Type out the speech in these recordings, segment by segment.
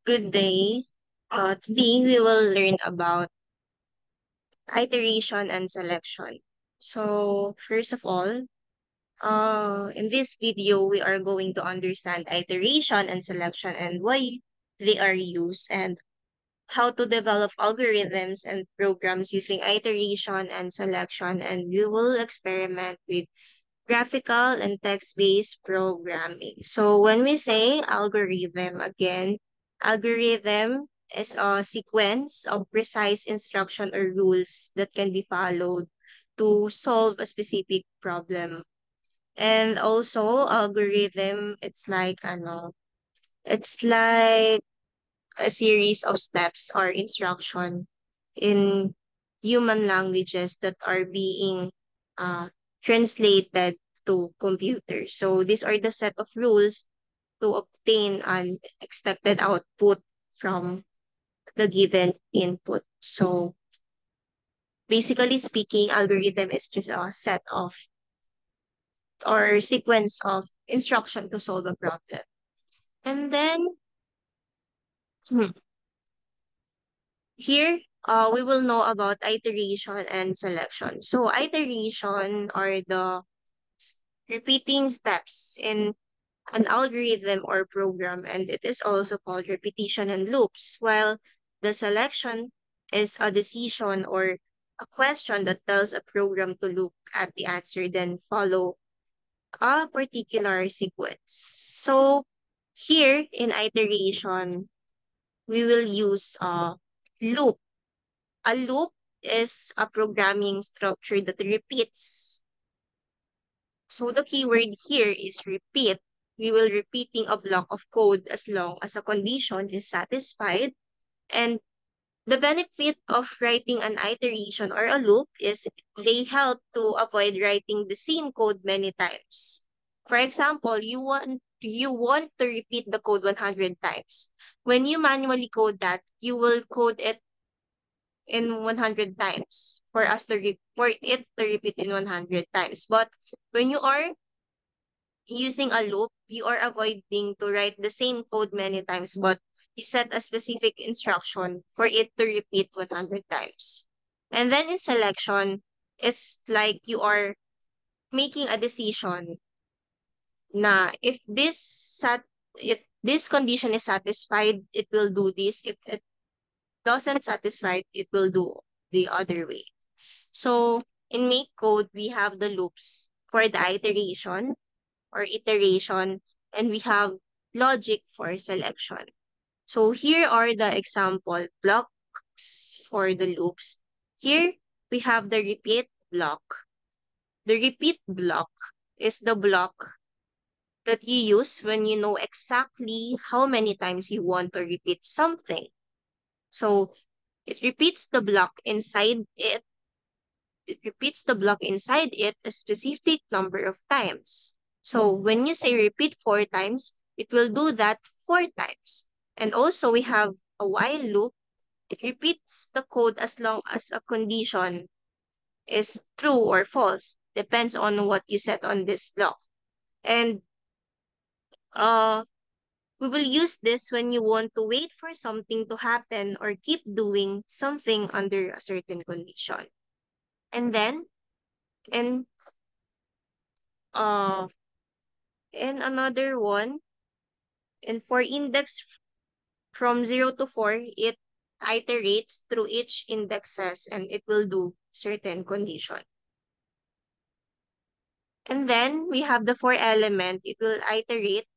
Good day. Today we will learn about iteration and selection. First of all, in this video, we are going to understand iteration and selection and why they are used and how to develop algorithms and programs using iteration and selection. And we will experiment with graphical and text-based programming. So when we say algorithm, again, algorithm is a sequence of precise instruction or rules that can be followed to solve a specific problem. And also algorithm, it's like a series of steps or instruction in human languages that are being uh, translated to computers. So these are the set of rules to obtain an expected output from the given input. So basically speaking, algorithm is just a set of or sequence of instruction to solve a problem. And then hmm, here, we will know about iteration and selection. So iteration are the s- repeating steps in an algorithm or program, and it is also called repetition and loops, while the selection is a decision or a question that tells a program to look at the answer, then follow a particular sequence. So here in iteration, we will use a loop. A loop is a programming structure that repeats. So the keyword here is repeat. We will repeating a block of code as long as a condition is satisfied. And the benefit of writing an iteration or a loop is they help to avoid writing the same code many times. For example, you want to repeat the code 100 times. When you manually code that, you will code it in 100 times for it to repeat in 100 times. But when you are using a loop, you are avoiding to write the same code many times, but you set a specific instruction for it to repeat 100 times. And then in selection, it's like you are making a decision na if this condition is satisfied, it will do this. If it doesn't satisfy, it will do the other way. So in make code, we have the loops for the iteration, and we have logic for selection. So here are the example blocks for the loops. Here we have the repeat block. The repeat block is the block that you use when you know exactly how many times you want to repeat something. So it repeats the block inside it a specific number of times. So when you say repeat 4 times, it will do that 4 times. And also we have a while loop. It repeats the code as long as a condition is true or false. Depends on what you set on this block. And uh, we will use this when you want to wait for something to happen or keep doing something under a certain condition. And then, and uh, and another one, and for index from 0 to 4, it iterates through each indexes and it will do certain condition. And then we have the 4 element. It will iterate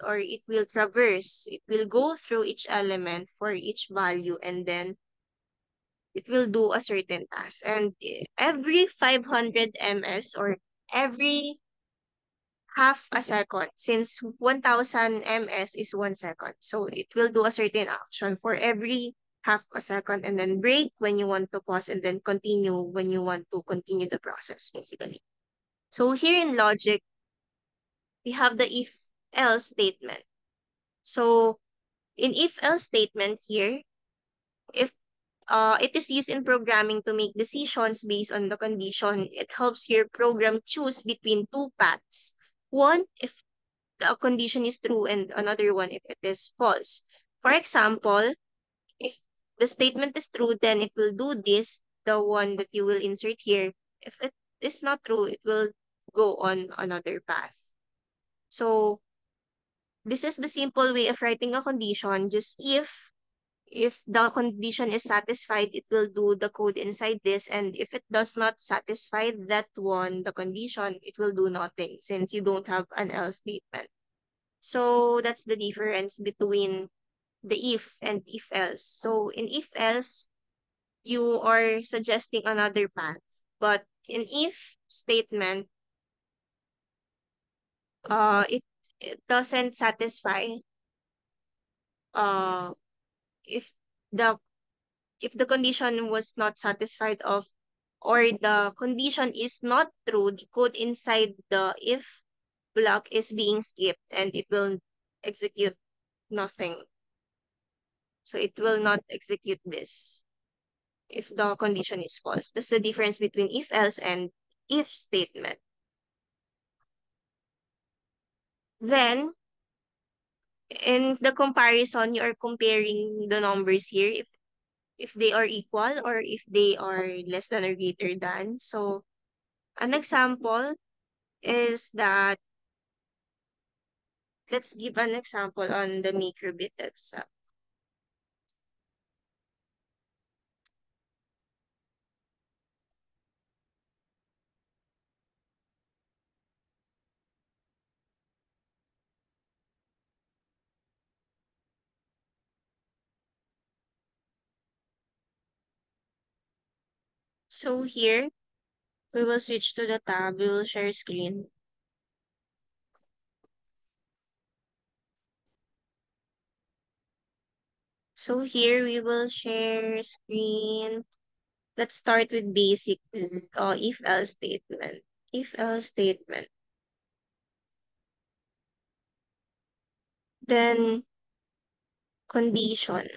or it will traverse. It will go through each element for each value and then it will do a certain task. And every 500 ms or every half a second, since 1000 ms is 1 second. So it will do a certain action for every half a second and then break when you want to pause and then continue when you want to continue the process, basically. So here in logic, we have the if else statement. So in if else statement here, if it is used in programming to make decisions based on the condition, it helps your program choose between two paths. One, if the condition is true and another one if it is false. For example, if the statement is true, then it will do this, the one that you will insert here. If it is not true, it will go on another path. So this is the simple way of writing a condition. Just if the condition is satisfied, it will do the code inside this. And if it does not satisfy that one, the condition, it will do nothing since you don't have an else statement. So that's the difference between the if and if else. So in if else, you are suggesting another path. But in if statement, it doesn't satisfy uh if the if the condition was not satisfied of or the condition is not true, the code inside the if block is being skipped and it will execute nothing. So it will not execute this if the condition is false. That's the difference between if else and if statement. Then in the comparison, you are comparing the numbers here if they are equal or if they are less than or greater than. So an example is that let's give an example on the microbit itself. So here we will switch to the tab. We will share screen. So here we will share screen. Let's start with basic if else statement. If else statement. Then condition.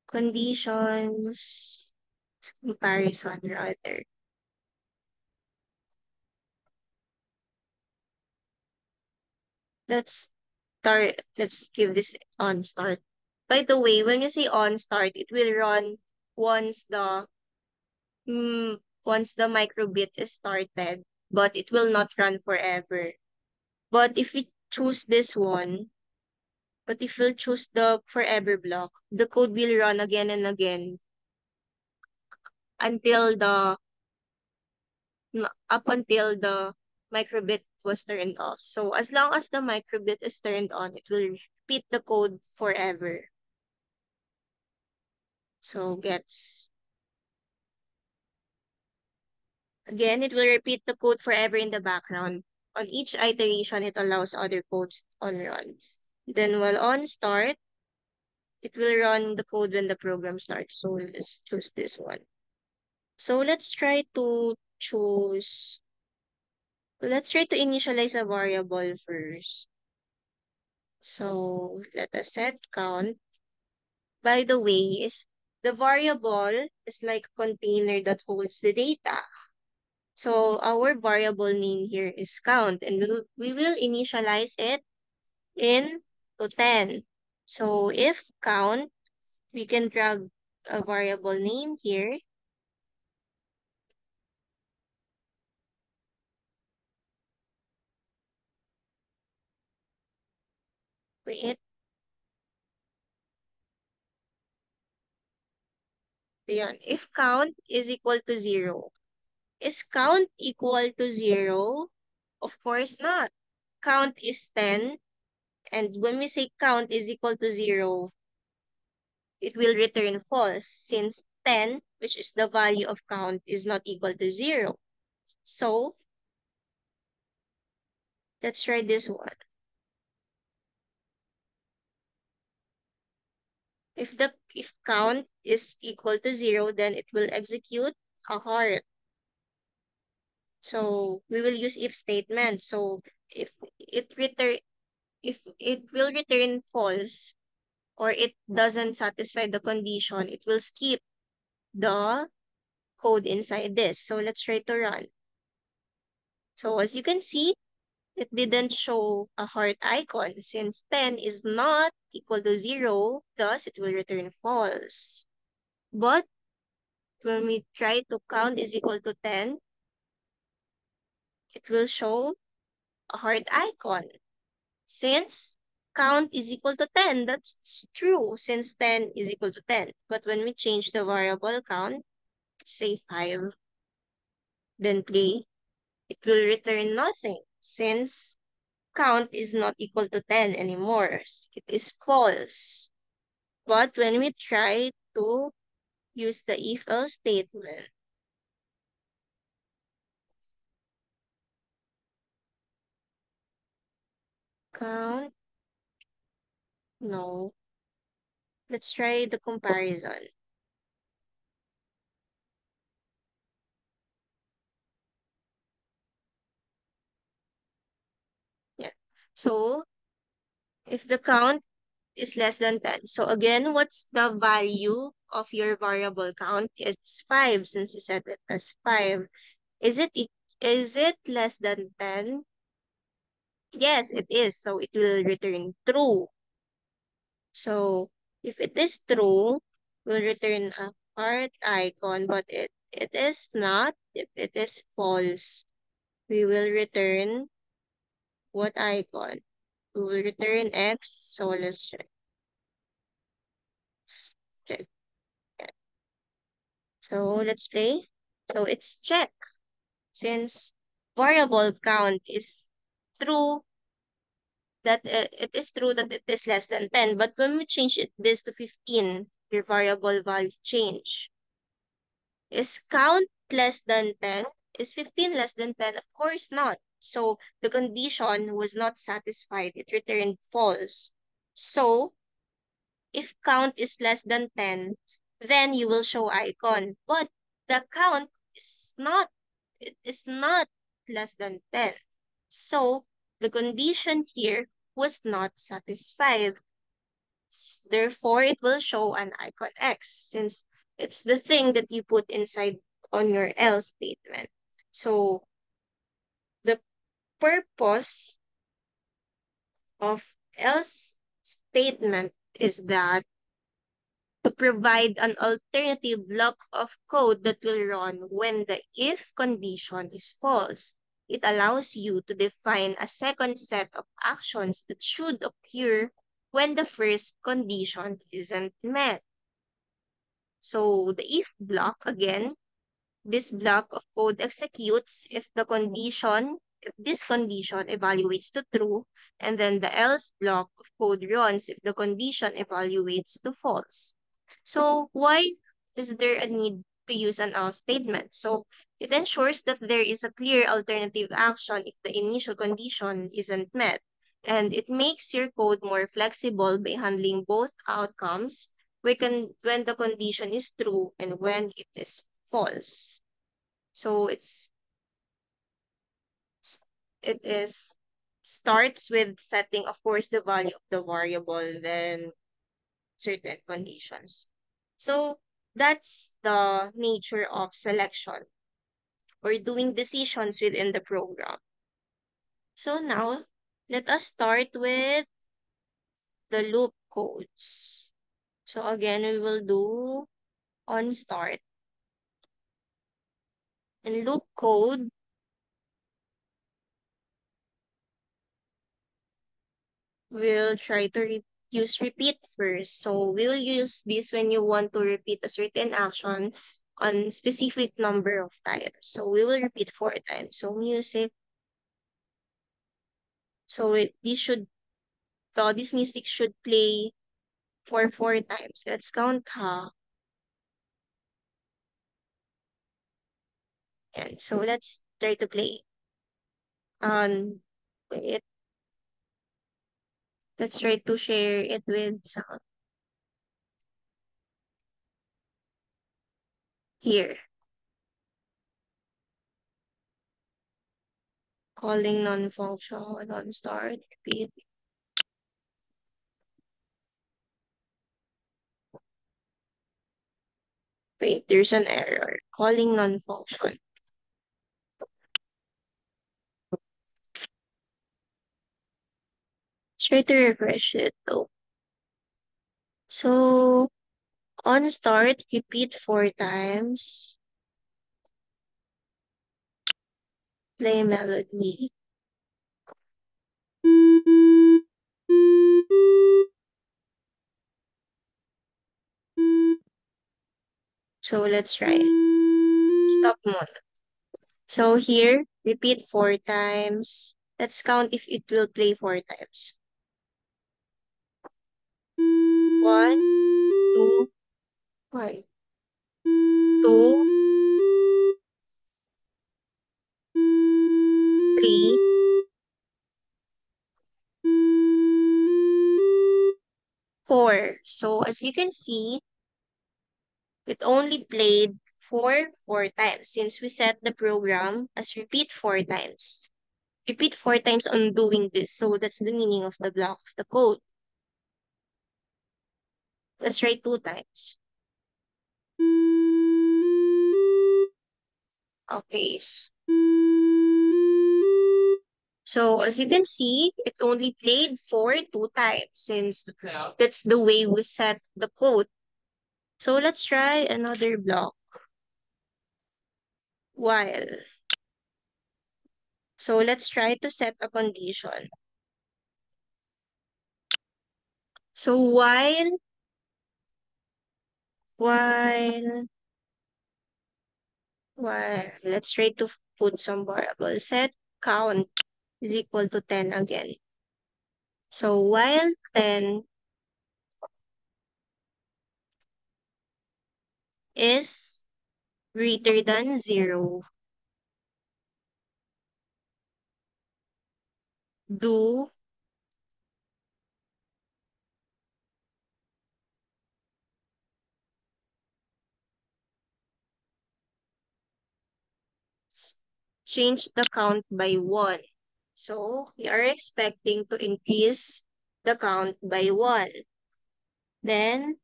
Conditions comparison rather. Let's let's give this on start. By the way, when you say on start, it will run once the once the microbit is started, but it will not run forever. But if we choose this one, but if we choose the forever block, the code will run again and again until up until the microbit was turned off. So as long as the microbit is turned on, it will repeat the code forever. So gets again, it will repeat the code forever in the background. On each iteration, it allows other codes on run. Then while on start, it will run the code when the program starts. So let's choose this one. So let's try to initialize a variable first. So let us set count. By the way, is the variable is like a container that holds the data. So our variable name here is count and we will initialize it in to 10. So if count, we can drag a variable name here. Wait, ayan. If count is equal to 0, is count equal to 0? Of course not. Count is 10. And when we say count is equal to 0, it will return false since 10, which is the value of count, is not equal to 0. So let's try this one. If count is equal to 0, then it will execute a heart. So we will use if statement. So if it return if it will return false or it doesn't satisfy the condition, it will skip the code inside this. So let's try to run. So as you can see, it didn't show a heart icon. Since 10 is not equal to 0, thus it will return false. But when we try to count is equal to 10, it will show a heart icon. Since count is equal to 10, that's true since 10 is equal to 10. But when we change the variable count, say 5, then play, it will return nothing since count is not equal to 10 anymore. It is false. But when we try to use the if-else statement, count, no. Let's try the comparison. Yeah. So, if the count is less than 10. So again, what's the value of your variable count? It's 5 since you set it as 5. Is it is it less than 10? Yes, it is. So it will return true. So if it is true, we'll return a heart icon, but it is not. If it is false, we will return what icon? We will return X. So let's check. So let's play. So it's check. Since variable count is true, that it is true that it is less than 10. But when we change this to 15, your variable value change. Is count less than 10? Is 15 less than 10? Of course not. So the condition was not satisfied. It returned false. So if count is less than 10, then you will show icon. But the count is not, it is not less than 10. So the condition here was not satisfied. Therefore, it will show an icon X since it's the thing that you put inside on your else statement. So the purpose of else statement is that to provide an alternative block of code that will run when the if condition is false. It allows you to define a second set of actions that should occur when the first condition isn't met. So the if block, again, this block of code executes if this condition evaluates to true, and then the else block of code runs if the condition evaluates to false. So why is there a need to use an else statement? So it ensures that there is a clear alternative action if the initial condition isn't met. And it makes your code more flexible by handling both outcomes when the condition is true and when it is false. So it is starts with setting, of course, the value of the variable, then certain conditions. So that's the nature of selection or doing decisions within the program. So now let us start with the loop codes. So again, we will do on start. In loop code, we'll try to use repeat first. So we will use this when you want to repeat a certain action on specific number of times. So we will repeat 4 times. So music. So this music should play for 4 times. Let's count ha. And so let's try to play. Wait, let's try to share it with sound here. Calling non-function, non-start, repeat. Wait, there's an error. Calling non-function. try to refresh it though. So on start, repeat 4 times. Play melody. So let's try. Stop muna. So here, repeat 4 times. Let's count if it will play 4 times. 1, 2, 1, 2, 3, 4. So as you can see, it only played 4 times since we set the program as repeat 4 times. Repeat 4 times on doing this. So that's the meaning of the block of the code. Let's try 2 times. Okay. So as you can see, it only played for 2 times since that's the way we set the code. So let's try another block. While. So let's try to set a condition. So while, let's try to put some variable. Set count is equal to 10 again. So while 10 is greater than 0, do change the count by 1. So we are expecting to increase the count by 1. Then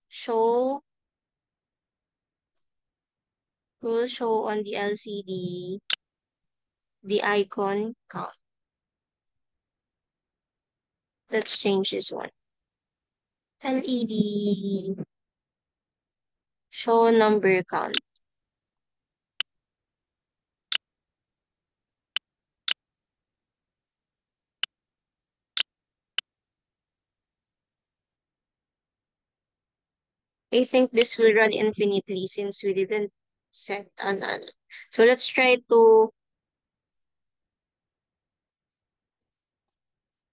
show will show on the LCD the icon count. Let's change this one. LED show number count. I think this will run infinitely since we didn't set an. So let's try to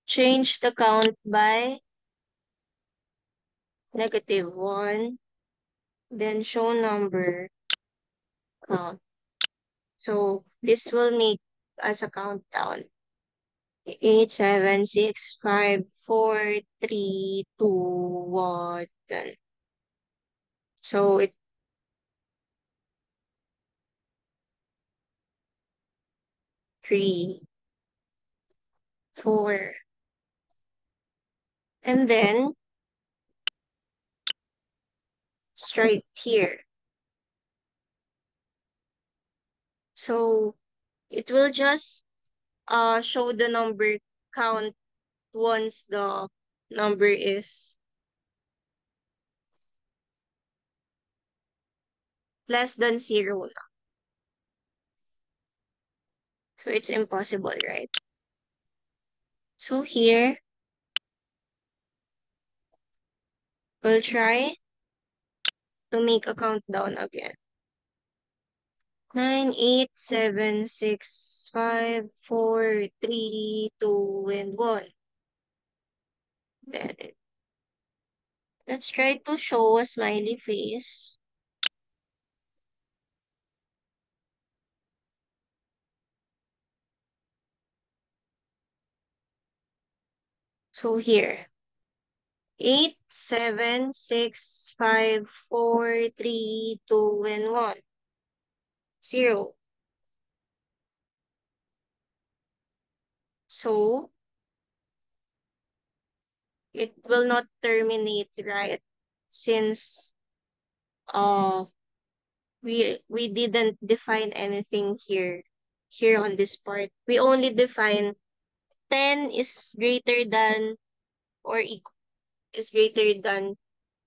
change the count by -1, then show number count. So this will make us a countdown. 8, 7, 6, 5, 4, 3, 2, 1. So it 3, 4. And then straight here. So it will just show the number count once the number is less than 0 na. So it's impossible, right? So here, we'll try to make a countdown again. 9, 8, 7, 6, 5, 4, 3, 2, and 1. Then, let's try to show a smiley face. So here, 8, 7, 6, 5, 4, 3, 2, and 1. 0. So, it will not terminate, right? Since uh we didn't define anything here on this part. We only define 10 is greater than or equal is greater than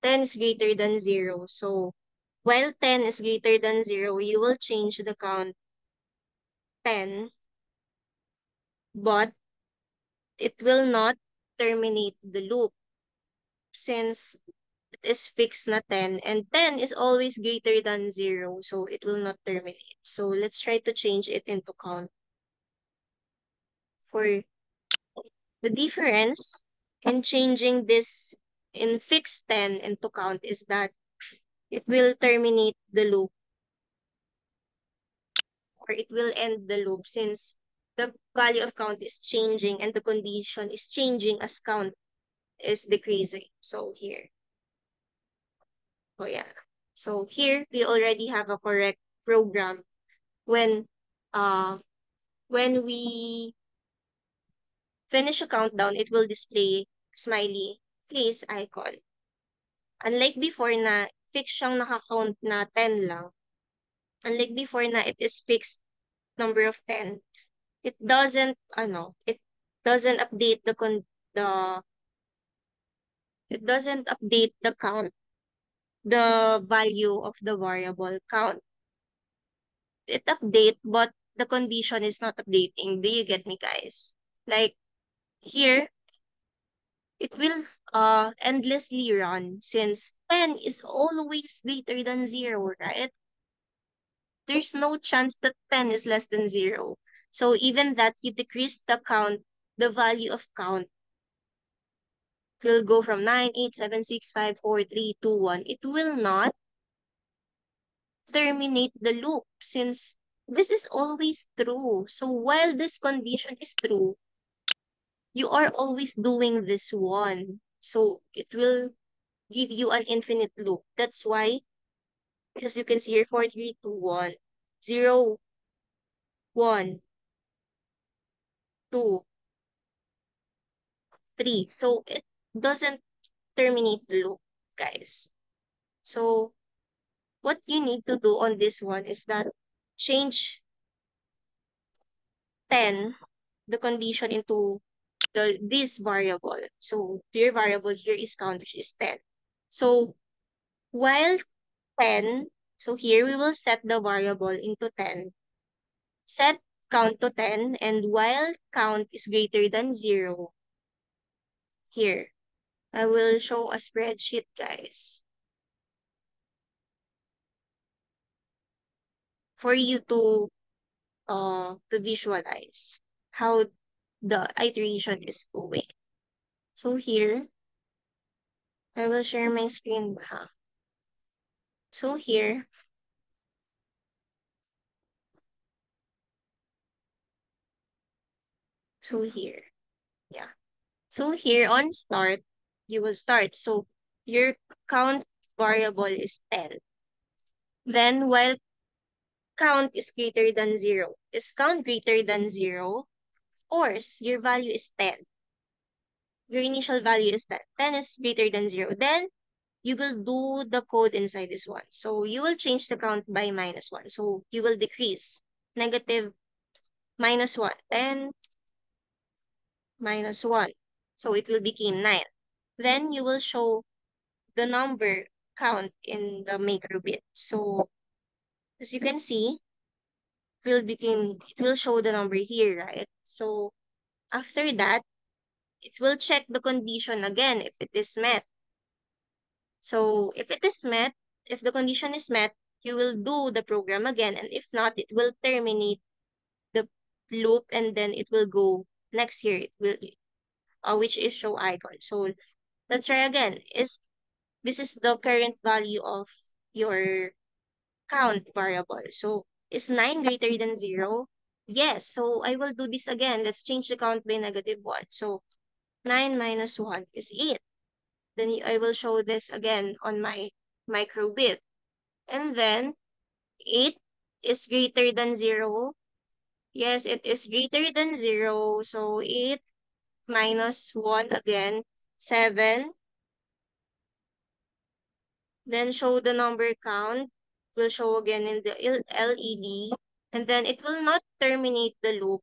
10 is greater than 0. So while 10 is greater than 0, you will change the count 10, but it will not terminate the loop since it is fixed na 10 and 10 is always greater than 0, so it will not terminate. So let's try to change it into count. For the difference in changing this in fixed 10 into count is that it will terminate the loop or it will end the loop since the value of count is changing and the condition is changing as count is decreasing. So here, oh yeah. So here we already have a correct program when uh when we finish a countdown, it will display smiley face icon. Unlike before na fixed siyang naka-count na 10 lang. Unlike before na it is fixed number of 10. It doesn't update the it doesn't update the count, the value of the variable count. It update, but the condition is not updating. Do you get me, guys? Like here, it will endlessly run since 10 is always greater than 0, right? There's no chance that 10 is less than 0. So even that you decrease the count, the value of count will go from 9, 8, 7, 6, 5, 4, 3, 2, 1. It will not terminate the loop since this is always true. So while this condition is true, you are always doing this one. So it will give you an infinite loop. That's why, as you can see here, 4, 3, 2, 1, 0, 1, 2, 3. So it doesn't terminate the loop, guys. So what you need to do on this one is that change 10, the condition into this variable. So your variable here is count, which is 10. So while 10, so here we will set the variable into 10. Set count to 10, and while count is greater than 0, here, I will show a spreadsheet, guys, for you to visualize how the iteration is going. So here, I will share my screen. So here, so here, yeah. So here on start, you will start. So your count variable is 10. Then while count is greater than 0, is count greater than 0? Of course, your value is 10. Your initial value is 10. 10 is greater than 0. Then you will do the code inside this one. So you will change the count by -1. So you will decrease negative -1. 10 -1. So it will become 9. Then you will show the number count in the maker bit. So as you can see, it will show the number here, right? So after that, it will check the condition again if it is met. So if it is met, if the condition is met, you will do the program again, and if not, it will terminate the loop and then it will go next here. It will which is show icon. So let's try again. This is the current value of your count variable. So is 9 greater than 0? Yes. So I will do this again. Let's change the count by -1. So 9 minus 1 is 8. Then I will show this again on my microbit. And then 8 is greater than 0. Yes, it is greater than 0. So 8 minus 1 again, 7. Then show the number count. Will show again in the LED. And then it will not terminate the loop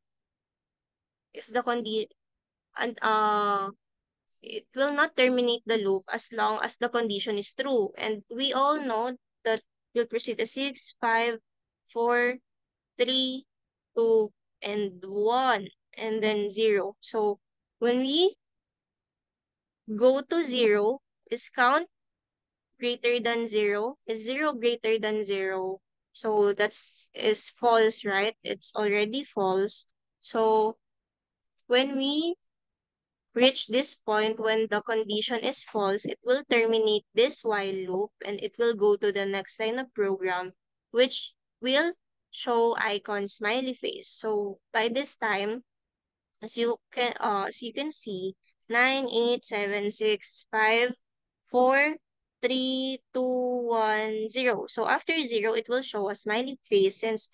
if the and it will not terminate the loop as long as the condition is true. And we all know that we'll proceed to 6, 5, 4, 3, 2, and 1, and then 0. So when we go to 0, is count greater than 0? Is 0 greater than 0? So that's is false, right? It's already false. So when we reach this point, when the condition is false, it will terminate this while loop and it will go to the next line of program, which will show icon smiley face. So by this time, as you can see, 9, 8, 7, 6, 5, 4, 3, 2, 1, 0. So after 0, it will show a smiley face since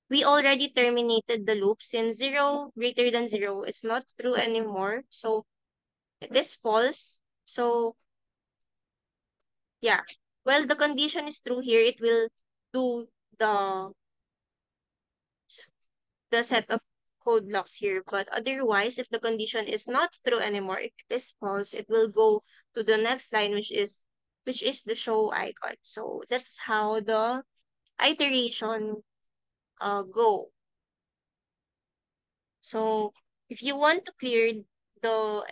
we already terminated the loop. Since 0 greater than 0, it's not true anymore. So it is false. So yeah, well, the condition is true here. It will do the the set of code blocks here. But otherwise, if the condition is not true anymore, if it is false, it will go to the next line, which is the show icon. So that's how the iteration go. So if you want to clear the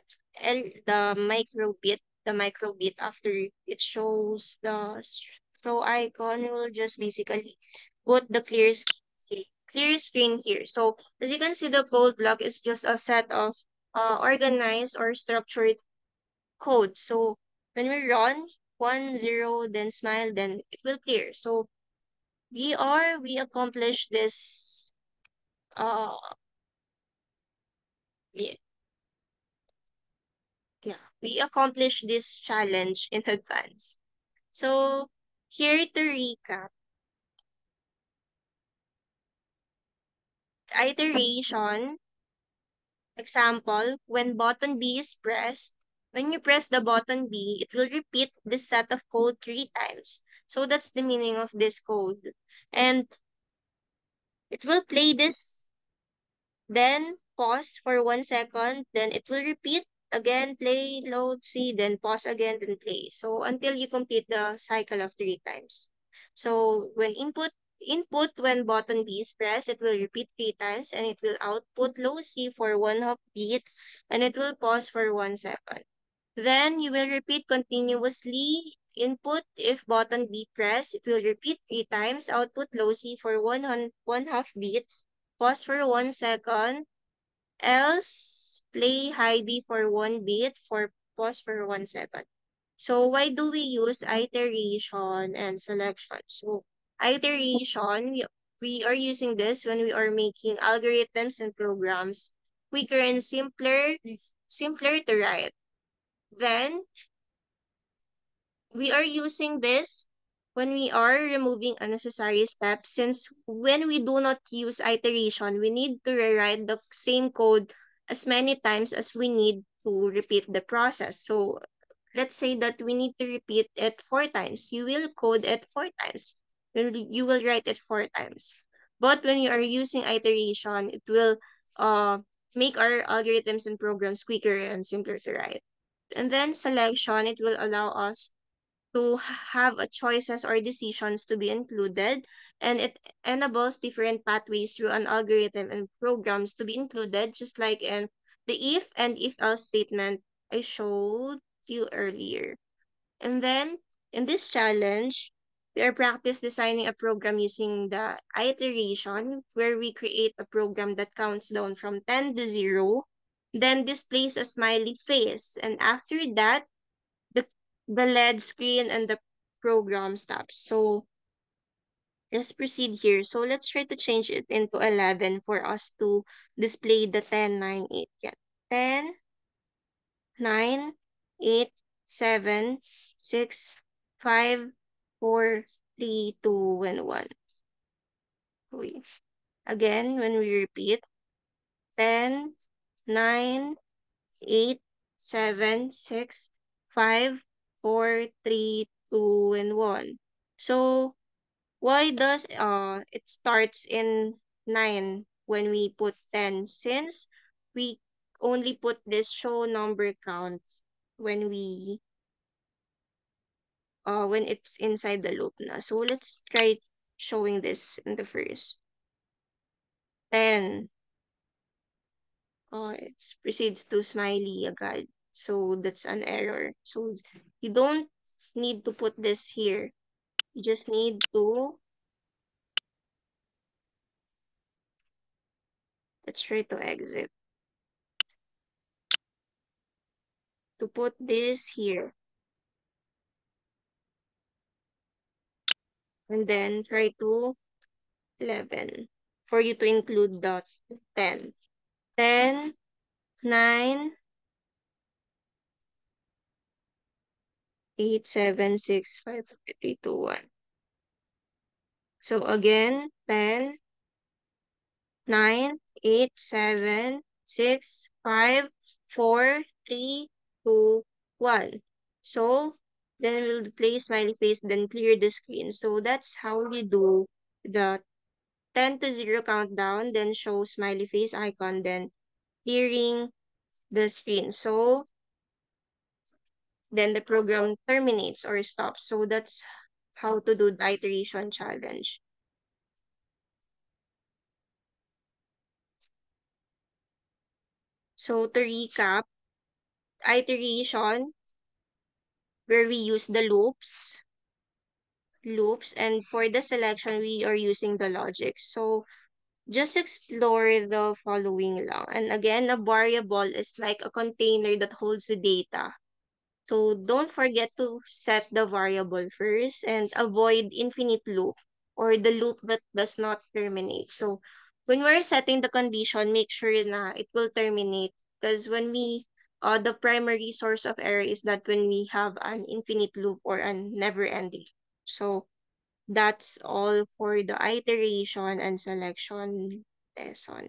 the micro bit after it shows the show icon, you will just basically put the clear screen here. So as you can see, the code block is just a set of organized or structured code. So when we run 1, 0, then smile, then it will clear. So we accomplished this uh yeah, yeah, we accomplished this challenge in advance. So here to recap, iteration, example, when button B is pressed, when you press the button B, it will repeat this set of code 3 times. So that's the meaning of this code. And it will play this, then pause for 1 second, then it will repeat again, play, load, see, then pause again, then play. So until you complete the cycle of 3 times. So when input when button B is pressed, it will repeat 3 times and it will output low C for 1/2 beat and it will pause for 1 second. Then you will repeat continuously input if button B pressed, it will repeat 3 times, output low C for 1/2 beat, pause for 1 second, else play high B for 1 beat for pause for 1 second. So why do we use iteration and selection? So iteration, we are using this when we are making algorithms and programs quicker and simpler to write. Then we are using this when we are removing unnecessary steps, since when we do not use iteration, we need to rewrite the same code as many times as we need to repeat the process. So let's say that we need to repeat it 4 times. You will code it 4 times. You will write it 4 times. But when you are using iteration, it will uh, make our algorithms and programs quicker and simpler to write. And then selection, it will allow us to have a choices or decisions to be included, and it enables different pathways through an algorithm and programs to be included, just like in the if and if else statement I showed you earlier. And then in this challenge, we are practice designing a program using the iteration, where we create a program that counts down from 10 to 0, then displays a smiley face, and after that the the LED screen and the program stops. So let's proceed here. So let's try to change it into 11 for us to display the 10, 9, 8. Yeah. 10, 9, 8, 7, 6, 5, 4, 3, 2, and 1. Wait. Again, when we repeat, 10, 9, 8, 7, 6, 5, 4, 3, 2, and 1. So why does it starts in 9 when we put 10? Since we only put this show number count when when it's inside the loop na. So let's try showing this in the first. 10. It proceeds to smiley agad. So that's an error. So you don't need to put this here. You just need to, let's try to exit, to put this here. And then try to 11 for you to include the 10. 10, 9, 8, 7, 6, 5, 4, 3, 2, 1. So again, 10, 9, 8, 7, 6, 5, 4, 3, 2, 1. So then we'll place smiley face, then clear the screen. So that's how we do the 10 to 0 countdown, then show smiley face icon, then clearing the screen. So then the program terminates or stops. So that's how to do the iteration challenge. So to recap, iteration where we use the loops, and for the selection, we are using the logic. So just explore the following lang. And again, a variable is like a container that holds the data. So don't forget to set the variable first and avoid infinite loop or the loop that does not terminate. So when we're setting the condition, make sure na it will terminate, because when we the primary source of error is that when we have an infinite loop or an never ending. So that's all for the iteration and selection lesson.